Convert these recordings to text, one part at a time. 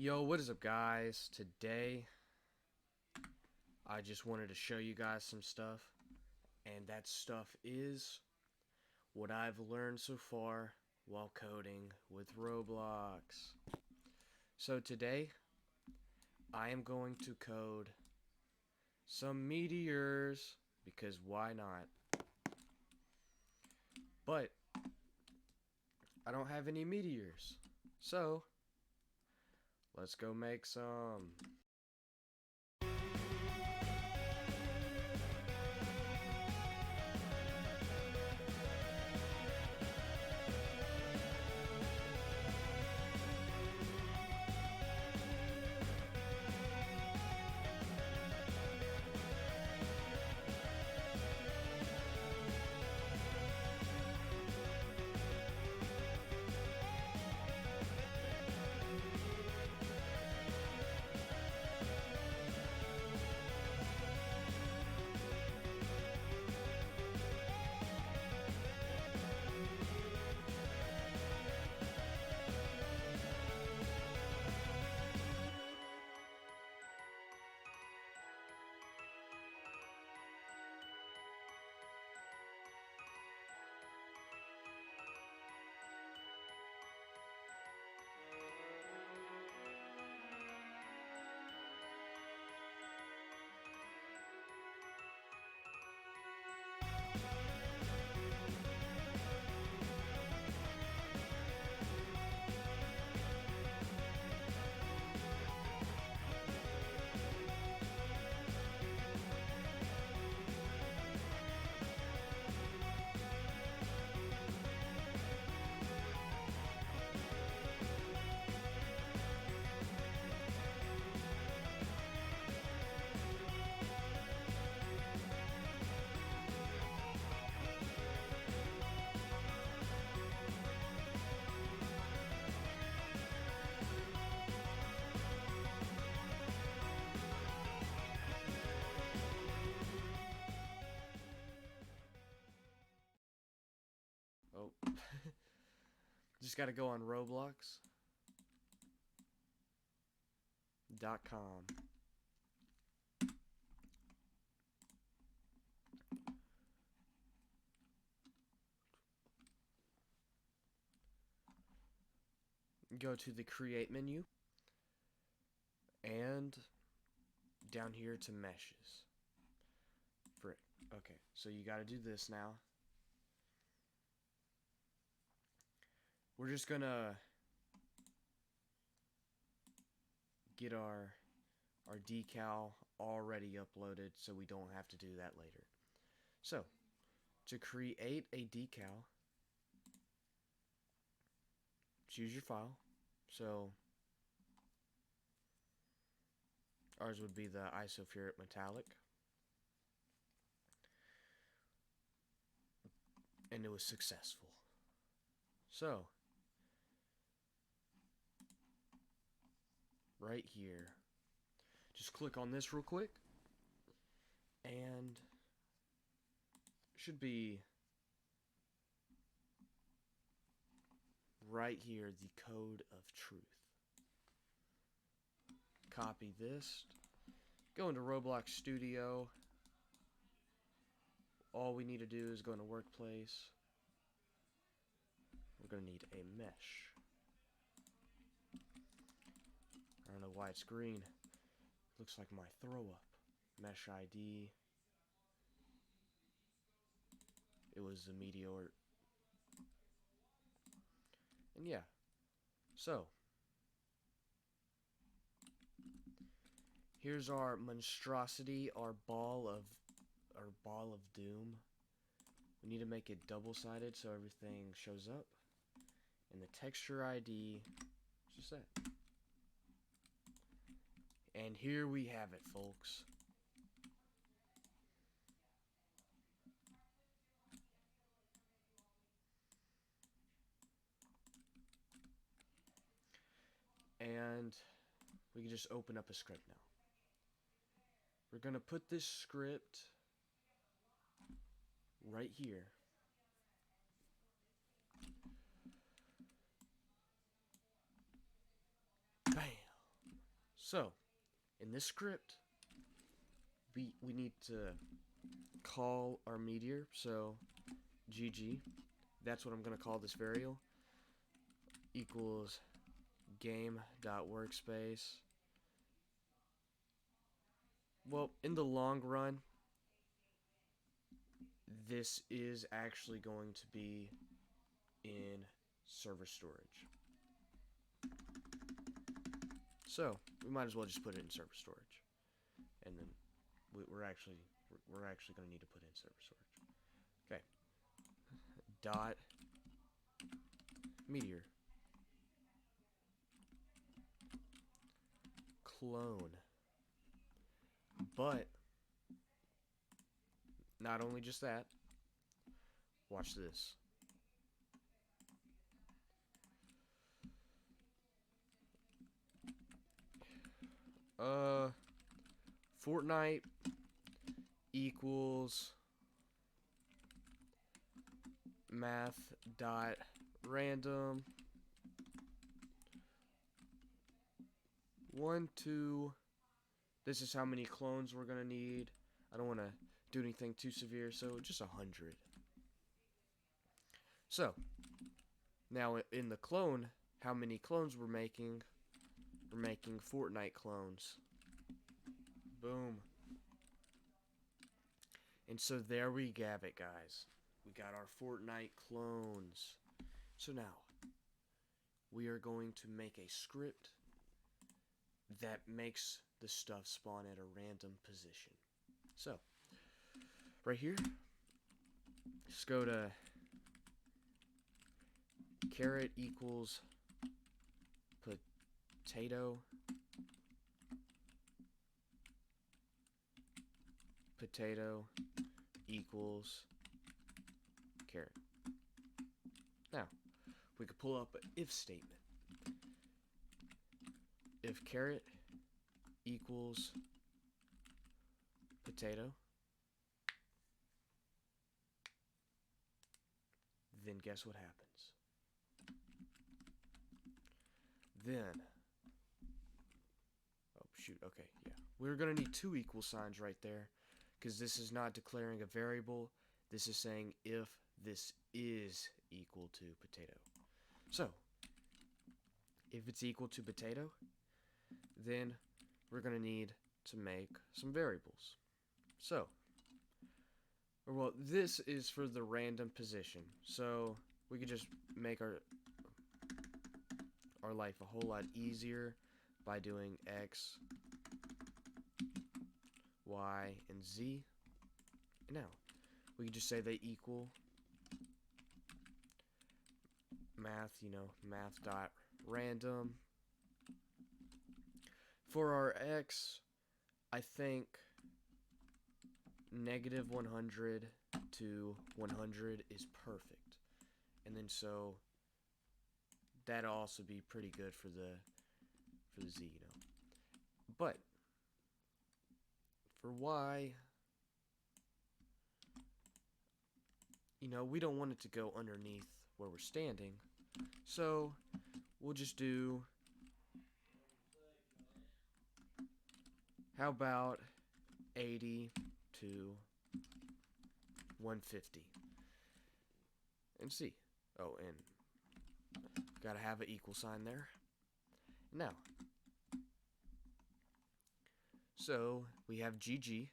Yo, what is up, guys? Today, I just wanted to show you guys some stuff, and that stuff is what I've learned so far while coding with Roblox. So today, I am going to code some meteors, because why not? But, I don't have any meteors, so let's go make some. Oh, just gotta go on Roblox.com. Go to the create menu and down here to meshes. Frick. Okay, so you gotta do this now. We're just gonna get our decal already uploaded so we don't have to do that later. So, to create a decal, choose your file. So, ours would be the isofuric metallic. And it was successful. So, right here, just click on this real quick, and should be right here, the code of truth. Copy this, go into Roblox Studio. All we need to do is go into Workplace. We're going to need a mesh. I don't know why it's green. Looks like my throw up. Mesh ID. It was a meteor. And yeah. So, here's our monstrosity, our ball of doom. We need to make it double-sided so everything shows up. And the texture ID is just that. And here we have it, folks. And we can just open up a script now. We're going to put this script right here. Bam! So, in this script, we need to call our meteor. So, GG, that's what I'm going to call this variable, equals game.workspace. Well, in the long run, this is actually going to be in server storage. So, we might as well just put it in server storage. And then we're actually going to need to put in server storage. Okay. Dot meteor clone. But not only just that, watch this. Fortnite equals math dot random 1 2. This is how many clones we're gonna need. I don't want to do anything too severe, so just 100. So now in the clone, how many clones we're making? We're making Fortnite clones. Boom. And so there we have it, guys. We got our Fortnite clones. So now, we are going to make a script that makes the stuff spawn at a random position. So, right here, just go to carrot equals potato equals carrot. Now, we could pull up an if statement. If carrot equals potato, then guess what happens? Then, oh shoot, okay, yeah. We're gonna need 2 equal signs right there, because this is not declaring a variable. This is saying if this is equal to potato. So, if it's equal to potato, then we're going to need to make some variables. So, well, this is for the random position. So, we could just make our life a whole lot easier by doing X, Y, and Z. And now, we can just say they equal math, math dot random. For our X, I think negative 100 to 100 is perfect. And then so that'll also be pretty good for the Z, But for Y, we don't want it to go underneath where we're standing. So we'll just do, how about 80 to 150? And see. Oh, and gotta have an equal sign there. Now, so we have GG.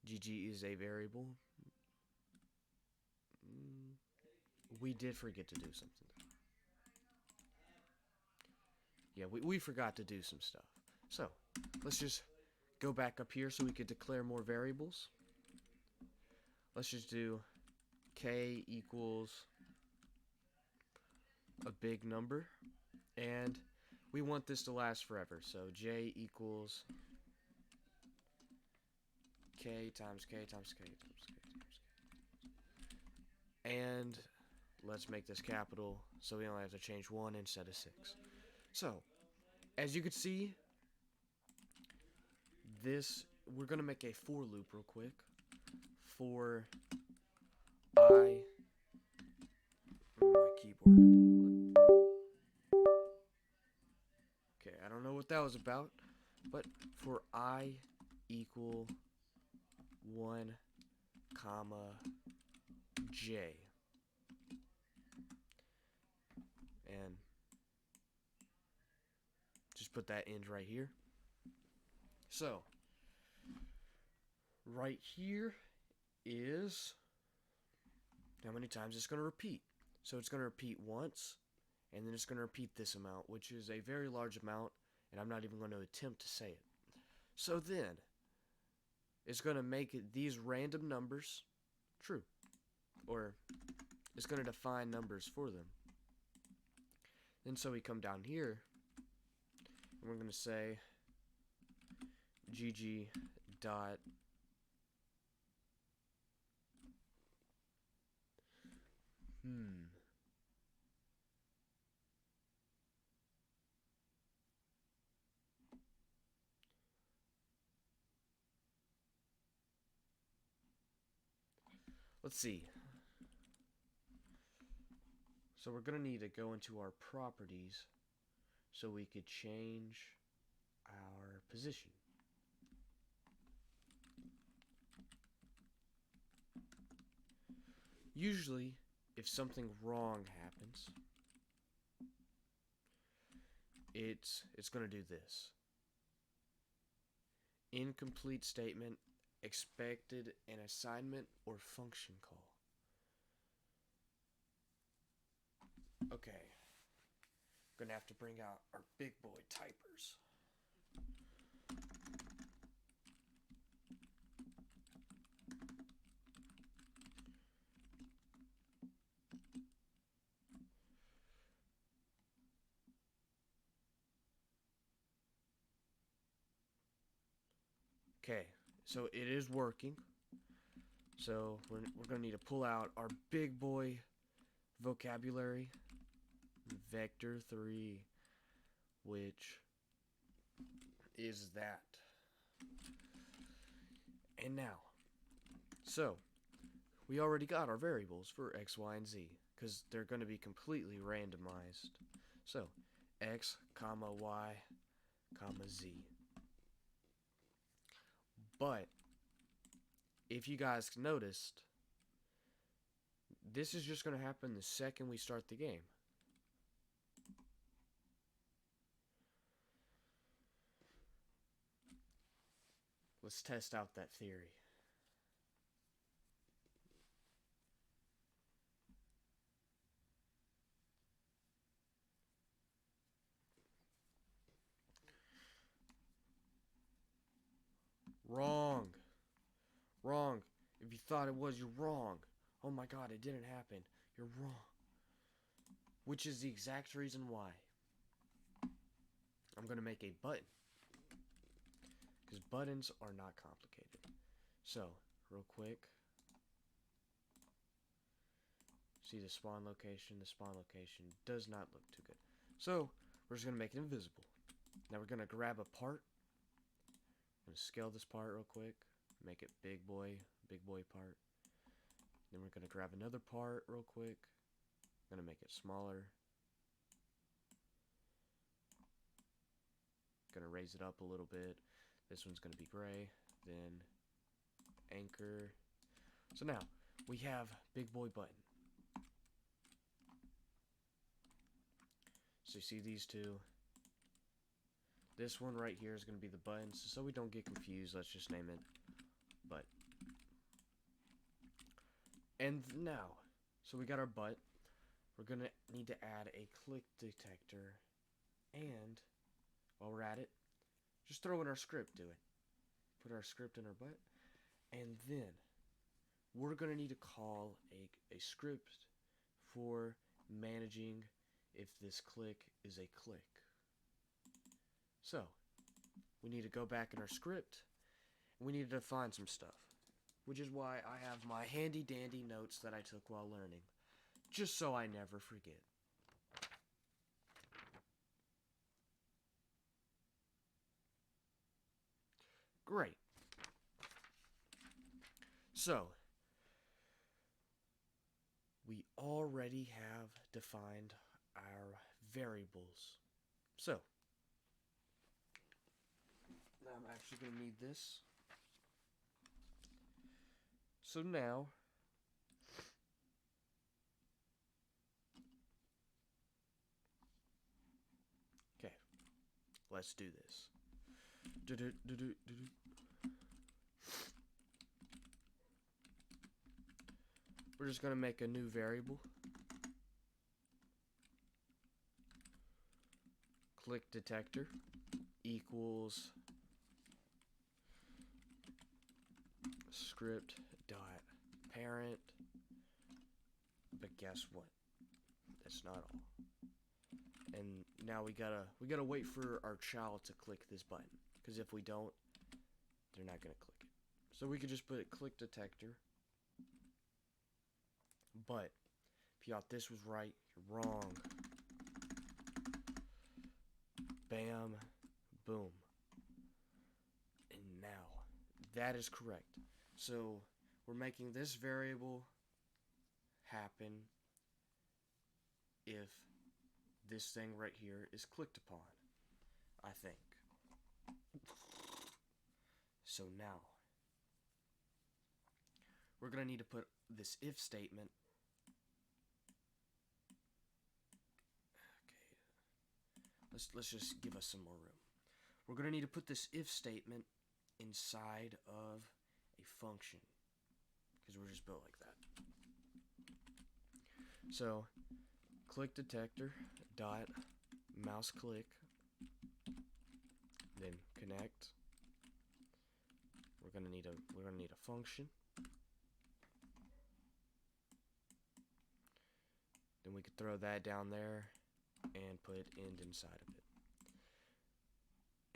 GG is a variable. We did forget to do something. Yeah, we forgot to do some stuff. So, let's just go back up here so we could declare more variables. Let's just do K equals a big number. And we want this to last forever. So, J equals K times K times K times K times K. And let's make this capital so we only have to change 1 instead of 6. So, as you can see, we're going to make a for loop real quick. For my keyboard. Okay, I don't know what that was about, but for I equal 1 comma j, and just put that end right here. So right here is how many times it's going to repeat. So it's going to repeat once, and then it's going to repeat this amount, which is a very large amount, and I'm not even going to attempt to say it. So then it's going to make these random numbers true, or it's going to define numbers for them. Then so we come down here, and we're going to say gg dot let's see. So we're going to need to go into our properties so we could change our position. Usually, if something wrong happens, it's going to do this. Incomplete statement, expected an assignment or function call. Okay, gonna have to bring out our big boy typers. Okay, so it is working. So we're going to need to pull out our big boy vocabulary, vector 3, which is that. And now, so we already got our variables for x, y, and z, because they're going to be completely randomized. So x, comma, y, comma, z. But if you guys noticed, this is just going to happen the second we start the game. Let's test out that theory. Wrong. Wrong. If you thought it was, you're wrong. Oh my god, it didn't happen. You're wrong. Which is the exact reason why I'm going to make a button. Because buttons are not complicated. So, real quick. See the spawn location. The spawn location does not look too good. So, we're just going to make it invisible. Now we're going to grab a part. I'm going to scale this part real quick. Make it big boy part. Then we're going to grab another part real quick. I'm going to make it smaller. Going to raise it up a little bit. This one's going to be gray. Then anchor. So now we have big boy button. So you see these two. This one right here is going to be the button. So we don't get confused, let's just name it butt. And now, so we got our butt. We're going to need to add a click detector. And while we're at it, just throw in our script to it. Put our script in our butt. And then we're going to need to call a script for managing if this click is a click. So, we need to go back in our script, and we need to define some stuff, which is why I have my handy dandy notes that I took while learning, just so I never forget. Great. So, we already have defined our variables. So, also going to need this. So now, okay, let's do this. We're just going to make a new variable. Click detector equals script dot parent. But guess what? That's not all. And now we gotta wait for our child to click this button, because if we don't, they're not gonna click it. So we could just put click detector. But if you thought this was right, you're wrong. Bam, boom. And now that is correct. So we're making this variable happen if this thing right here is clicked upon, I think. So now we're gonna need to put this if statement. Okay, let's just give us some more room. We're gonna need to put this if statement inside of a function, because we're just built like that. So click detector dot mouse click, then connect. We're gonna need a function. Then we could throw that down there and put end inside of it.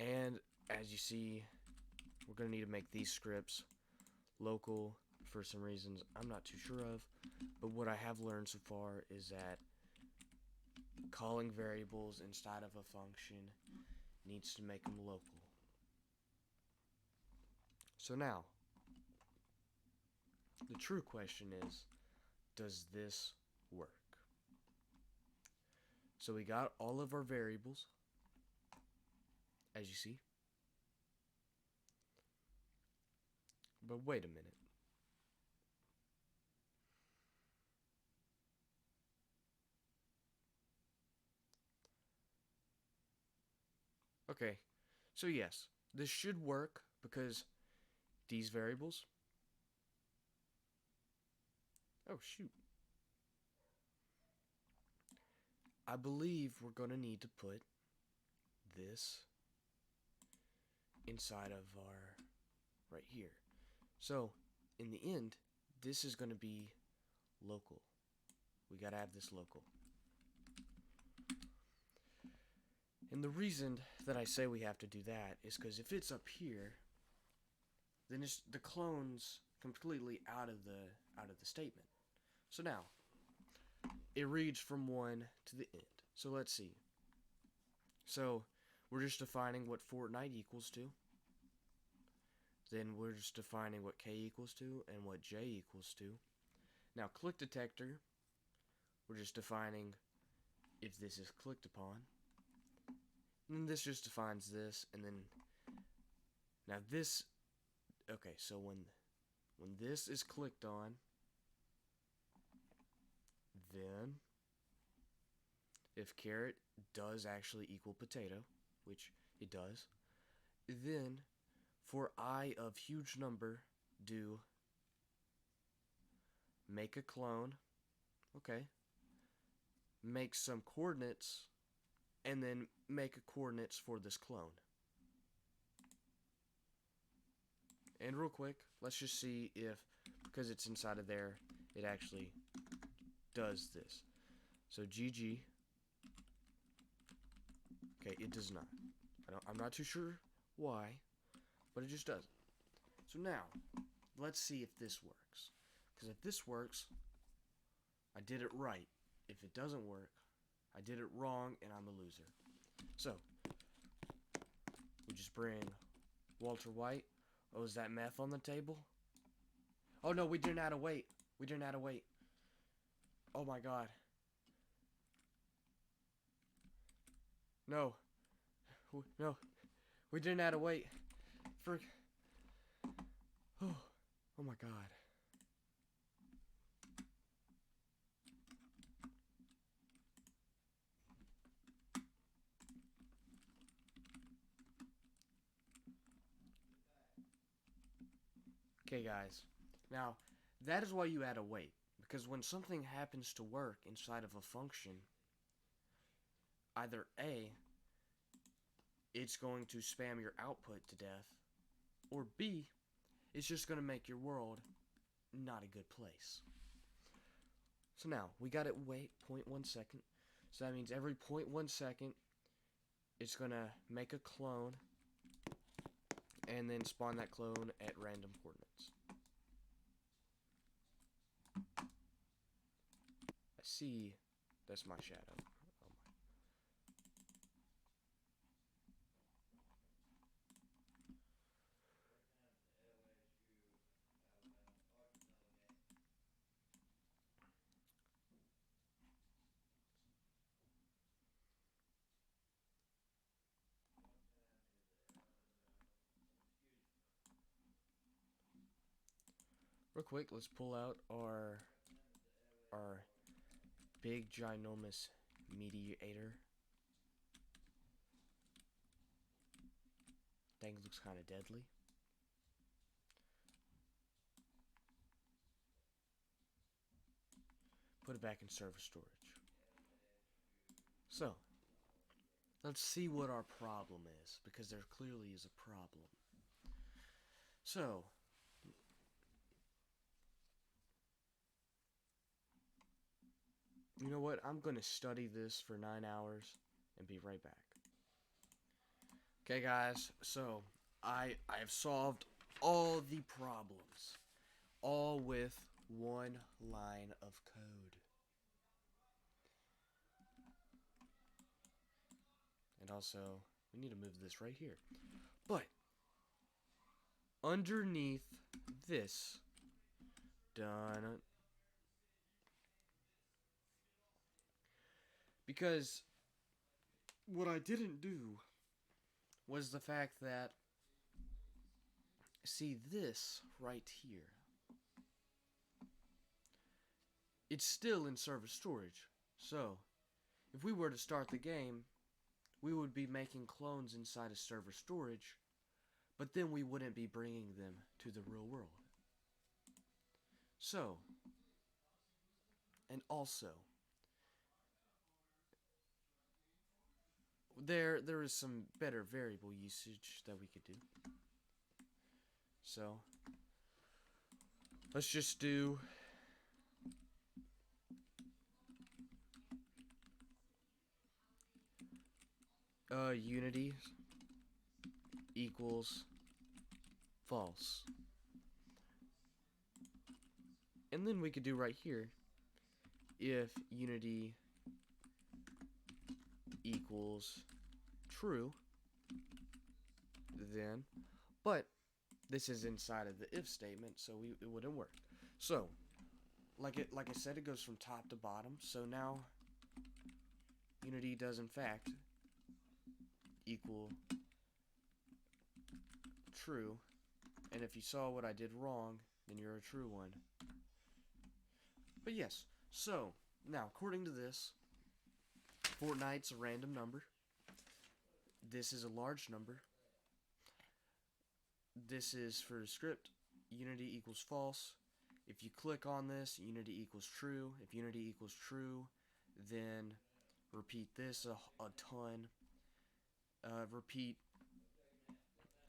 And as you see, we're gonna need to make these scripts local for some reasons I'm not too sure of. But what I have learned so far is that calling variables inside of a function needs to make them local. So now, the true question is, does this work? So we got all of our variables, as you see. But wait a minute. Okay, so yes, this should work because these variables. Oh, shoot. I believe we're going to need to put this inside of our right here. So, in the end, this is going to be local. We got to have this local. And the reason that I say we have to do that is because if it's up here, then it's the clone's completely out of the statement. So now, it reads from 1 to the end. So let's see. So we're just defining what Fortnite equals to. Then we're just defining what K equals to and what J equals to. Now click detector, we're just defining if this is clicked upon. And then this just defines this, and then now this. Okay, so when this is clicked on, then if carrot does actually equal potato, which it does, then for I of huge number, do make a clone, okay, make some coordinates, and then make a coordinates for this clone. And real quick, let's just see if, because it's inside of there, it actually does this. So GG. Okay, it does not. I'm not too sure why, but it just doesn't. So now, let's see if this works. Because if this works, I did it right. If it doesn't work, I did it wrong, and I'm a loser. So, we just bring Walter White. Oh, is that meth on the table? Oh no, we didn't add a weight. We didn't add a weight. Oh my god. No. No. We didn't add a weight. frick. Oh my god. Okay, guys. Now, that is why you add a wait. Because when something happens to work inside of a function, either A, it's going to spam your output to death, or B, it's just going to make your world not a good place. So now, we got it wait 0.1 second. So that means every 0.1 second, it's going to make a clone, and then spawn that clone at random coordinates. I see that's my shadow. Oh my. Real quick, let's pull out our big ginormous meteor. Thing looks kind of deadly. Put it back in server storage. So, let's see what our problem is, because there clearly is a problem. So, you know what? I'm going to study this for 9 hours and be right back. Okay, guys, so I have solved all the problems, all with one line of code. And also, we need to move this right here. But underneath this, done. Because what I didn't do was the fact that, see this right here, it's still in server storage. So, if we were to start the game, we would be making clones inside of server storage, but then we wouldn't be bringing them to the real world. So, and also, there is some better variable usage that we could do. So, let's just do unity equals false. And then we could do right here, if unity equals true, then, but this is inside of the if statement, so it wouldn't work. So, like I said, it goes from top to bottom. So now, unity does in fact equal true, and if you saw what I did wrong, then you're a true one. But yes, so now according to this, Fortnite's a random number. This is a large number. This is for the script. Unity equals false. If you click on this, unity equals true. If unity equals true, then repeat this a ton. Repeat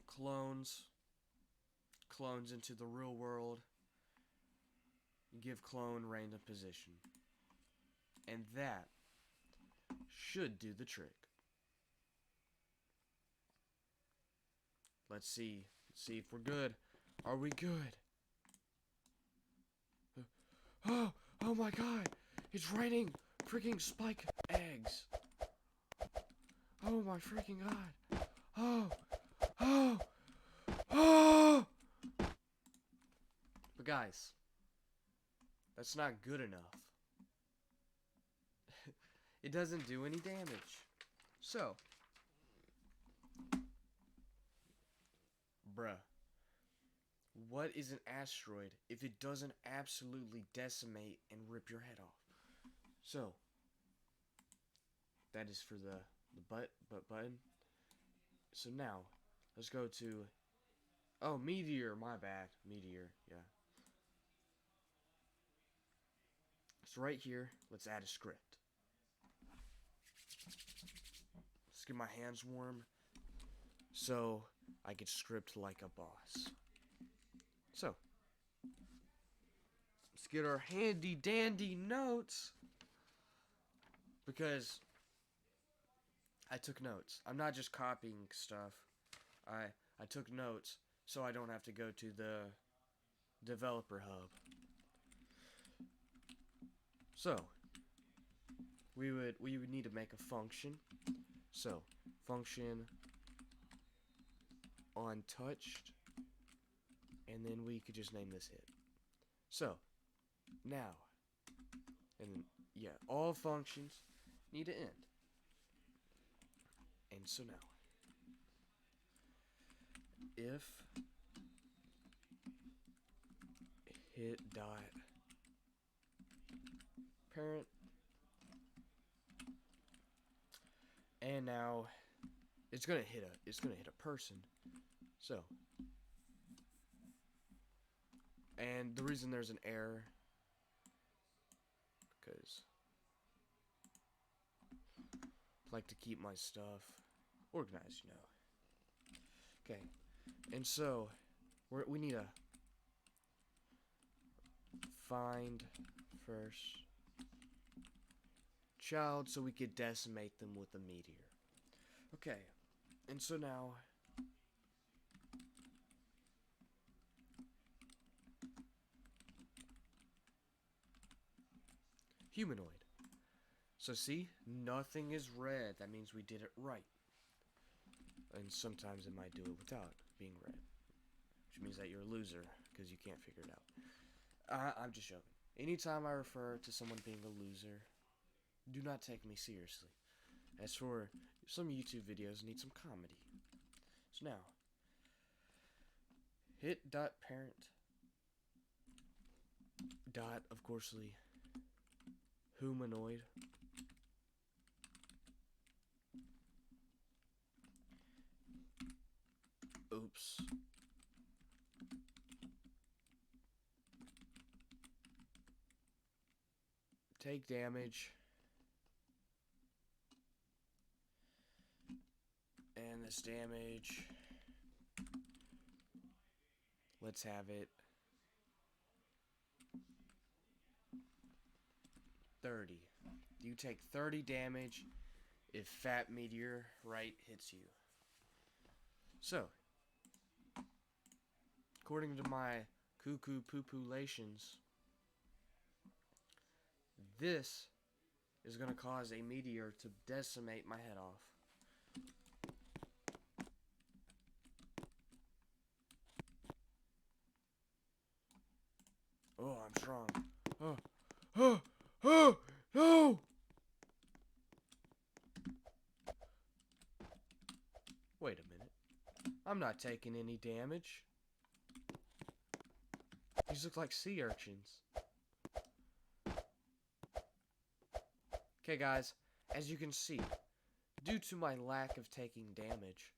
clones into the real world. Give clone random position. And that should do the trick. Let's see if we're good. Are we good? Oh my god! It's raining freaking spike eggs. Oh my freaking god. Oh! But guys, that's not good enough. It doesn't do any damage. So, Bruh. What is an asteroid if it doesn't absolutely decimate and rip your head off? So, that is for the button. So now, let's go to, oh, meteor, my bad, meteor, yeah. So right here, let's add a script. Let's get my hands warm so I can script like a boss. So, let's get our handy dandy notes, because I took notes. I'm not just copying stuff. I took notes so I don't have to go to the developer hub. So, we would need to make a function. So, function untouched, and then we could just name this hit. So, now, and then, yeah, all functions need to end. And so now, if hit dot parent, and now it's gonna hit a person. So, and the reason there's an error, because I like to keep my stuff organized, you know. Okay, and so we need to find first child so we could decimate them with a meteor. Okay, and so now humanoid. So see, nothing is red. That means we did it right. And sometimes it might do it without being red, which means that you're a loser because you can't figure it out. I'm just joking. Anytime I refer to someone being a loser, do not take me seriously. As for some YouTube videos, need some comedy. So now, hit dot parent dot, of coursely, humanoid. Oops. Take damage. And this damage, let's have it 30. You take 30 damage if fat meteor right hits you. So, according to my cuckoo poo-poo-lations, this is going to cause a meteor to decimate my head off. Oh, I'm strong. No! Wait a minute. I'm not taking any damage. These look like sea urchins. Okay, guys, as you can see, due to my lack of taking damage,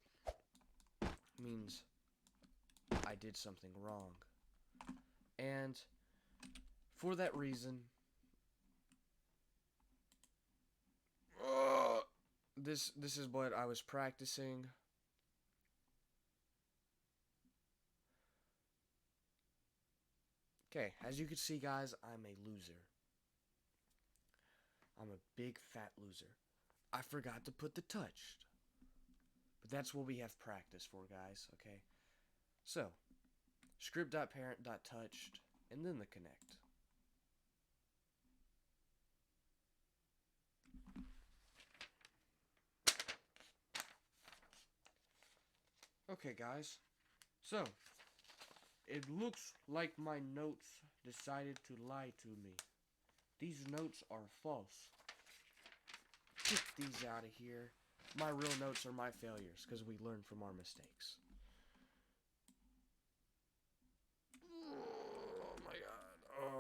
means I did something wrong. And for that reason, this is what I was practicing. Okay, as you can see, guys, I'm a loser. I'm a big fat loser. I forgot to put the touched. But that's what we have practice for, guys, okay? So, script.parent.touched, and then the connect. Okay, guys. So, it looks like my notes decided to lie to me. These notes are false. Get these out of here. My real notes are my failures, because we learn from our mistakes.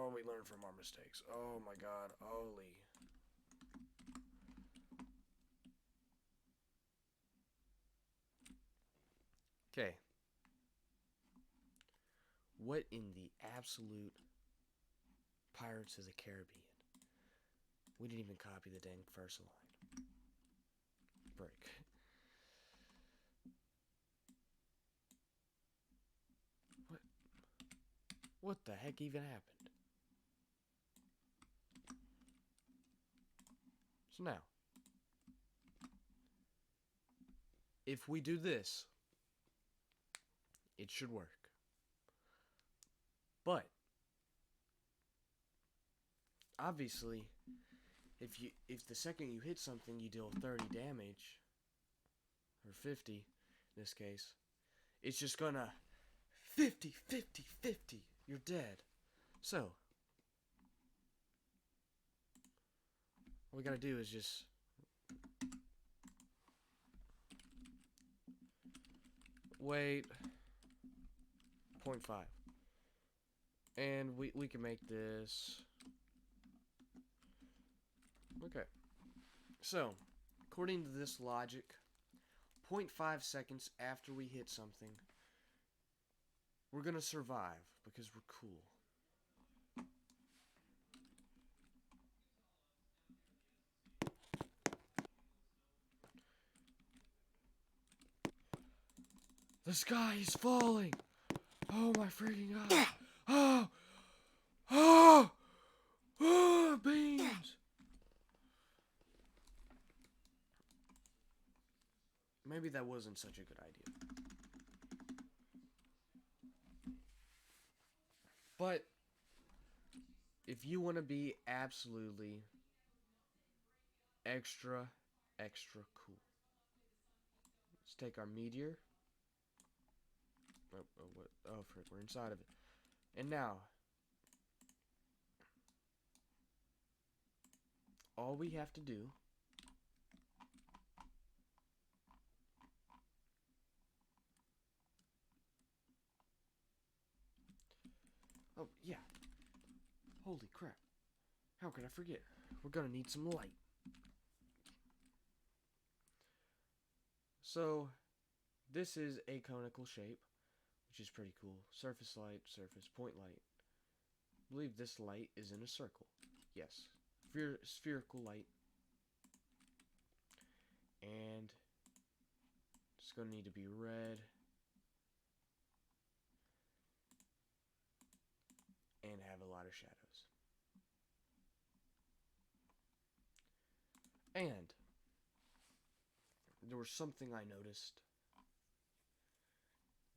Oh, we learn from our mistakes. Oh my god, holy. Okay. What in the absolute Pirates of the Caribbean? We didn't even copy the dang first line. Break. What? What the heck even happened? So now, if we do this, it should work. But obviously, if the second you hit something you deal 30 damage, or 50 in this case, it's just gonna 50, 50, 50. You're dead. So what we gotta do is just wait 0.5. And we can make this. Okay. So, according to this logic, 0.5 seconds after we hit something, we're gonna survive because we're cool. The sky is falling! Oh my freaking god! Oh! Oh! Oh! Beams! Maybe that wasn't such a good idea. But if you want to be absolutely extra, extra cool, let's take our meteor. Oh, frick, we're inside of it. And now, all we have to do oh, yeah. Holy crap. How could I forget? We're gonna need some light. So, this is a conical shape, which is pretty cool. Surface light, surface point light. I believe this light is in a circle. Yes. Spherical light. And it's gonna need to be red. And have a lot of shadows. And there was something I noticed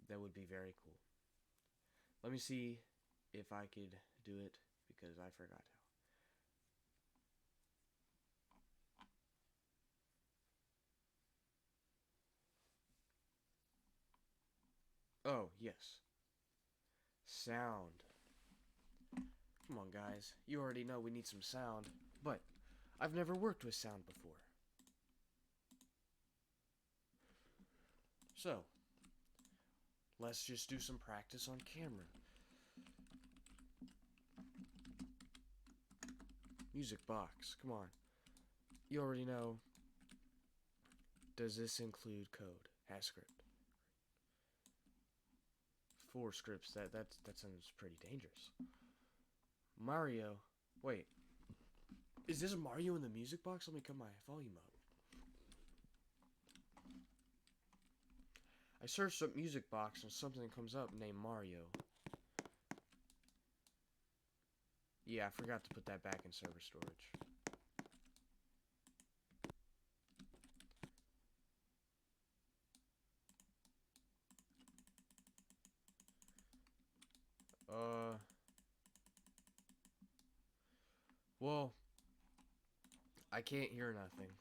that would be very cool. Let me see if I could do it because I forgot how. Oh, yes. Sound. Come on, guys. You already know we need some sound, but I've never worked with sound before. So, let's just do some practice on camera. Music box, come on. You already know. Does this include code? Has script. 4 scripts. That sounds pretty dangerous. Mario. Wait. Is this Mario in the music box? Let me cut my volume up. I searched up music box and something comes up named Mario. Yeah, I forgot to put that back in server storage. Well, I can't hear nothing.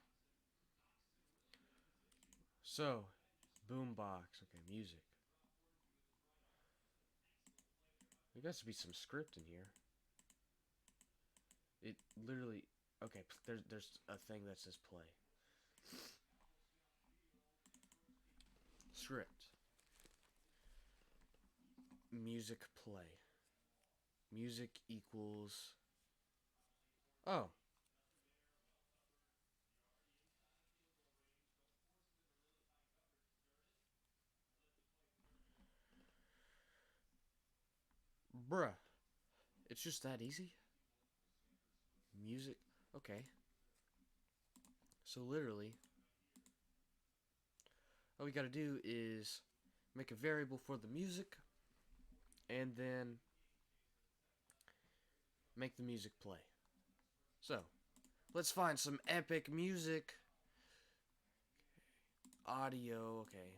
So, boombox. Okay, music. There has to be some script in here. It literally. Okay, there's a thing that says play. Script. Music play. music equals... Oh. Bruh. It's just that easy? Music. Okay. So literally, all we gotta do is make a variable for the music and then make the music play. So, let's find some epic music. Audio, okay.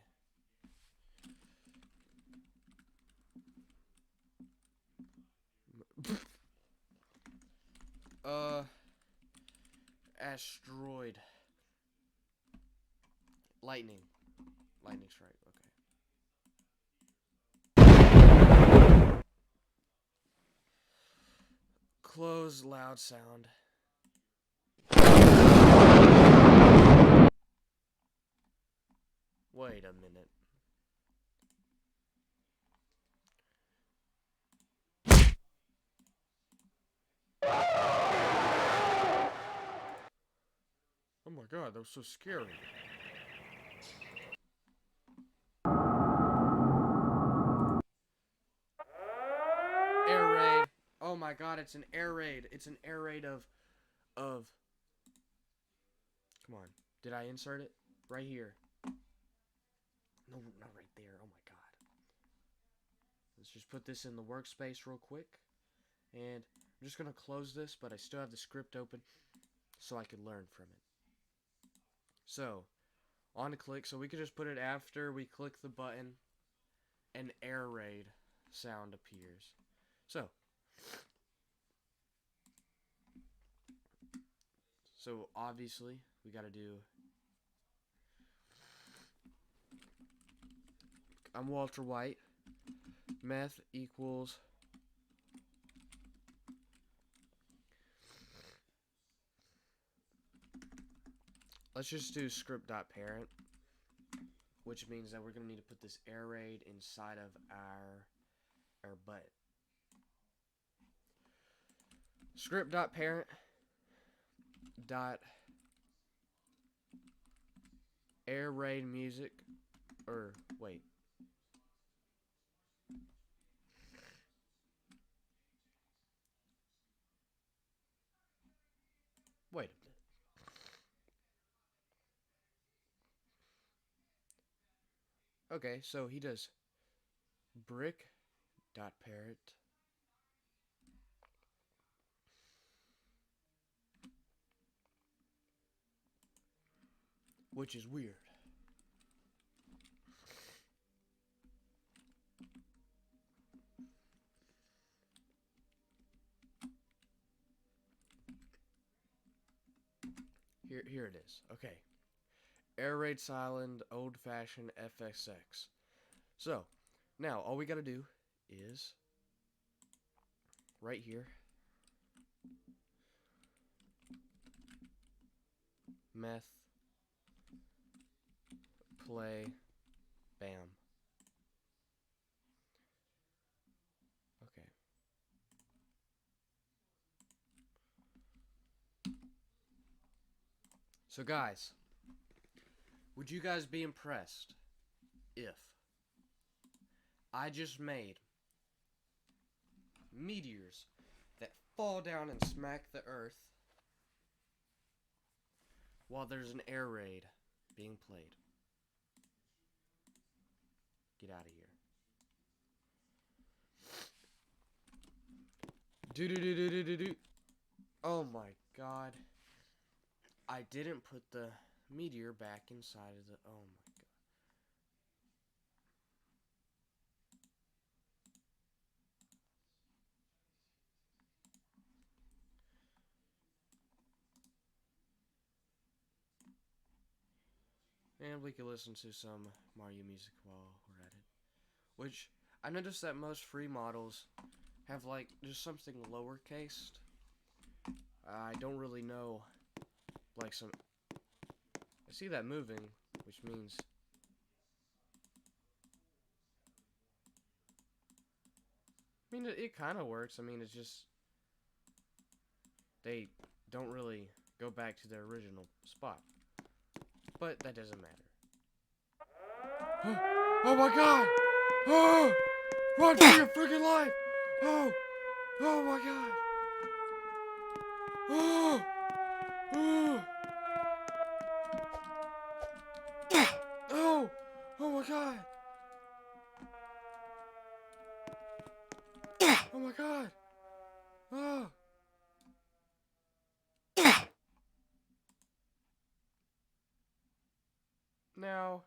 Asteroid. Lightning. Lightning strike, okay. Close loud sound. Wait a minute. Oh my god, that was so scary. Air raid. Oh my god, it's an air raid. It's an air raid of... Come on. Did I insert it? Right here. No, not right there. Oh my god. Let's just put this in the workspace real quick. And I'm just going to close this, but I still have the script open so I can learn from it. So, on click, so we could just put it after we click the button, an air raid sound appears. So obviously, we got to do... I'm Walter White. Meth equals... Let's just do script.parent, which means that we're going to need to put this air raid inside of our button. Script.parent dot air raid music, or wait. Wait a minute. Okay, so he does brick.parent which is weird. Here it is. Okay. Air raid silent old fashioned FXX. So, now all we gotta do is right here meth play bam. Okay. So guys, would you guys be impressed if I just made meteors that fall down and smack the earth while there's an air raid being played? Get out of here. Do. Oh my god. I didn't put the meteor back inside of the... Oh my god. And we can listen to some Mario music while we're at it. Which, I noticed that most free models have, like, just something lowercase. I don't really know, like, some... I see that moving, which means... mean, it kind of works. I mean, it's just they don't really go back to their original spot. But that doesn't matter. Oh my god! Oh! Run for your freaking life! Oh! Oh my god! Oh! Oh! Oh! Oh my god! Oh my god! Oh! Now,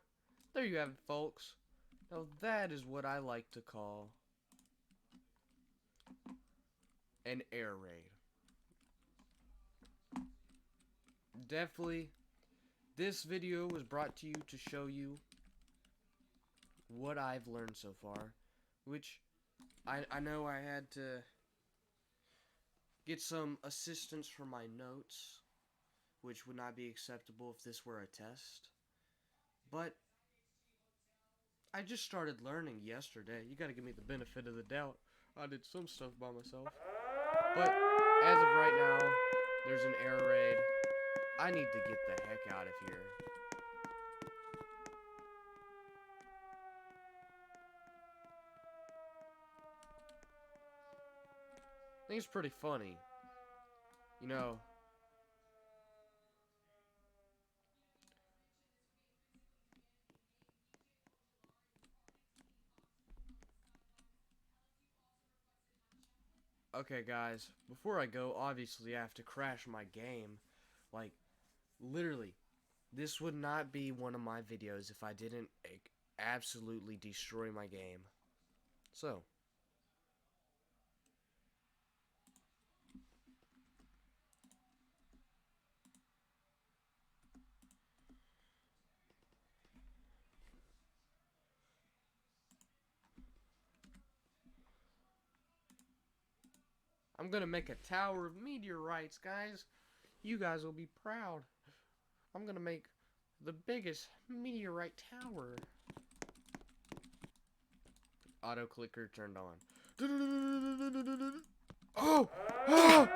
there you have it, folks. Now that is what I like to call an air raid. Definitely, this video was brought to you to show you what I've learned so far, which I know I had to get some assistance for my notes, which would not be acceptable if this were a test. But I just started learning yesterday. You gotta give me the benefit of the doubt. I did some stuff by myself. But as of right now, there's an air raid. I need to get the heck out of here. I think it's pretty funny. You know, okay guys, before I go, obviously I have to crash my game. Like, literally, this would not be one of my videos if I didn't absolutely destroy my game. So, I'm gonna make a tower of meteorites, guys. You guys will be proud. I'm gonna make the biggest meteorite tower. Auto clicker turned on. Oh! Oh!